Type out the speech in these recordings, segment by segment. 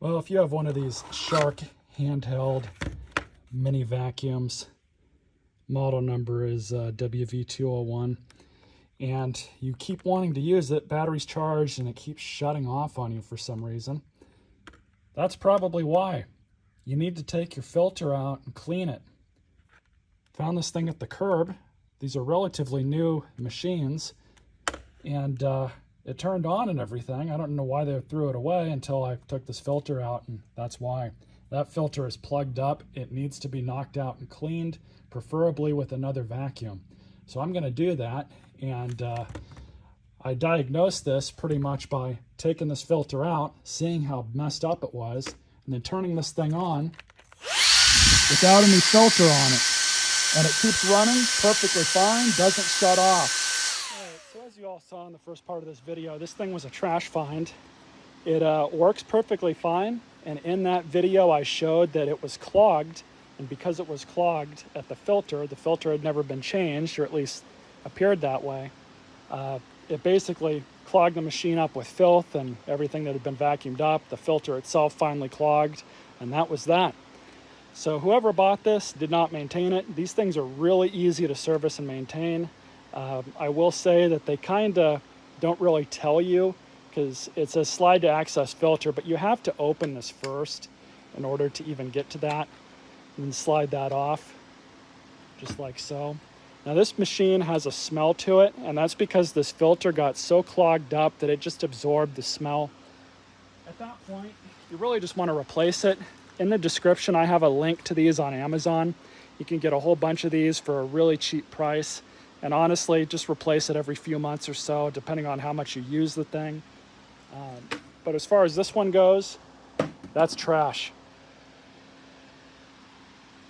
Well, if you have one of these Shark handheld mini vacuums, model number is WV201, and you keep wanting to use it, battery's charged, and it keeps shutting off on you for some reason, that's probably why. You need to take your filter out and clean it. Found this thing at the curb. These are relatively new machines, and it turned on and everything. I don't know why they threw it away until I took this filter out, and that's why. That filter is plugged up. It needs to be knocked out and cleaned, preferably with another vacuum. So I'm going to do that, and I diagnosed this pretty much by taking this filter out, seeing how messed up it was, and then turning this thing on without any filter on it. And it keeps running perfectly fine, doesn't shut off. All right, so as you all saw in the first part of this video, this thing was a trash find. It works perfectly fine, and in that video I showed that it was clogged, and because it was clogged at the filter had never been changed, or at least appeared that way. It basically clogged the machine up with filth and everything that had been vacuumed up. The filter itself finally clogged, and that was that. So whoever bought this did not maintain it. These things are really easy to service and maintain. I will say that they kind of don't really tell you, because it says slide to access filter, but you have to open this first in order to even get to that, and then slide that off, just like so. Now this machine has a smell to it, and that's because this filter got so clogged up that it just absorbed the smell. At that point, you really just want to replace it. In the description, I have a link to these on Amazon. You can get a whole bunch of these for a really cheap price. And honestly, just replace it every few months or so, depending on how much you use the thing. But as far as this one goes, that's trash.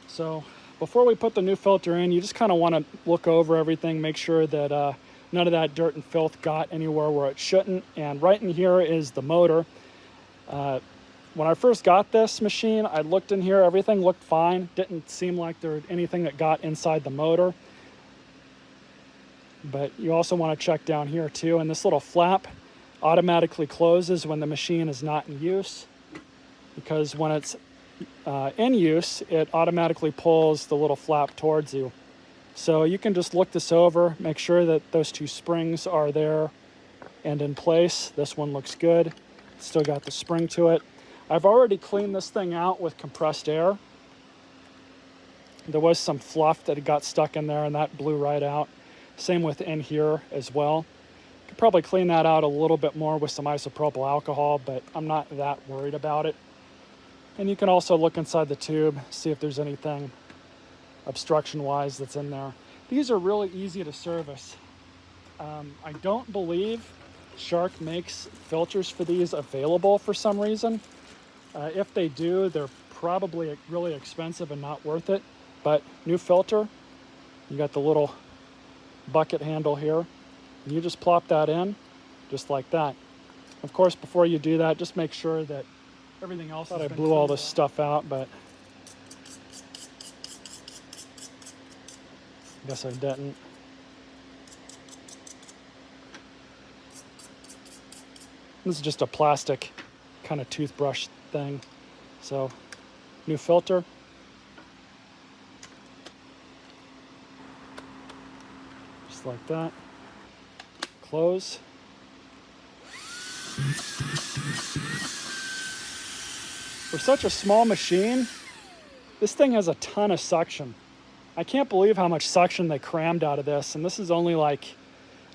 So before we put the new filter in, you just kind of want to look over everything, make sure that none of that dirt and filth got anywhere where it shouldn't. And right in here is the motor. When I first got this machine, I looked in here, everything looked fine. Didn't seem like there was anything that got inside the motor. But you also want to check down here too, and this little flap automatically closes when the machine is not in use, because when it's in use, it automatically pulls the little flap towards you. So you can just look this over, make sure that those two springs are there and in place. This one looks good. Still got the spring to it. I've already cleaned this thing out with compressed air. There was some fluff that had got stuck in there, and that blew right out. Same with in here as well. Could probably clean that out a little bit more with some isopropyl alcohol, but I'm not that worried about it. And you can also look inside the tube, see if there's anything obstruction-wise that's in there. These are really easy to service. I don't believe Shark makes filters for these available for some reason. If they do, they're probably really expensive and not worth it. But new filter, you got the little bucket handle here, and you just plop that in just like that. Of course, before you do that, just make sure that everything else I blew all this stuff out, but I guess I didn't. This is just a plastic kind of toothbrush thing. So, new filter. Just like that. Close. For such a small machine, this thing has a ton of suction. I can't believe how much suction they crammed out of this, and this is only like,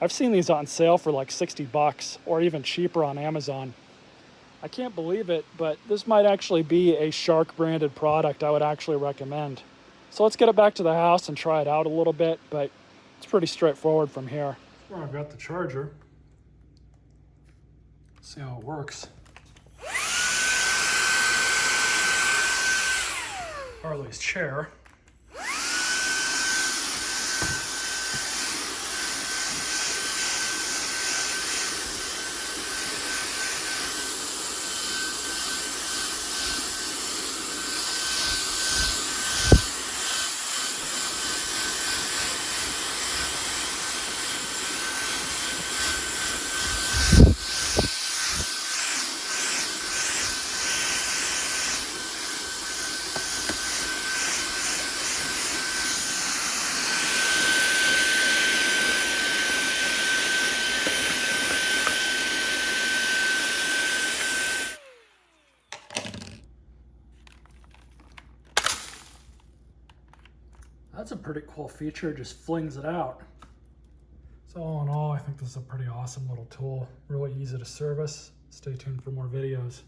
I've seen these on sale for like 60 bucks or even cheaper on Amazon. I can't believe it, but this might actually be a Shark branded product I would actually recommend. So let's get it back to the house and try it out a little bit, but it's pretty straightforward from here. That's where I've got the charger. Let's see how it works. Harley's chair. That's a pretty cool feature, just flings it out. So all in all, I think this is a pretty awesome little tool, really easy to service. Stay tuned for more videos.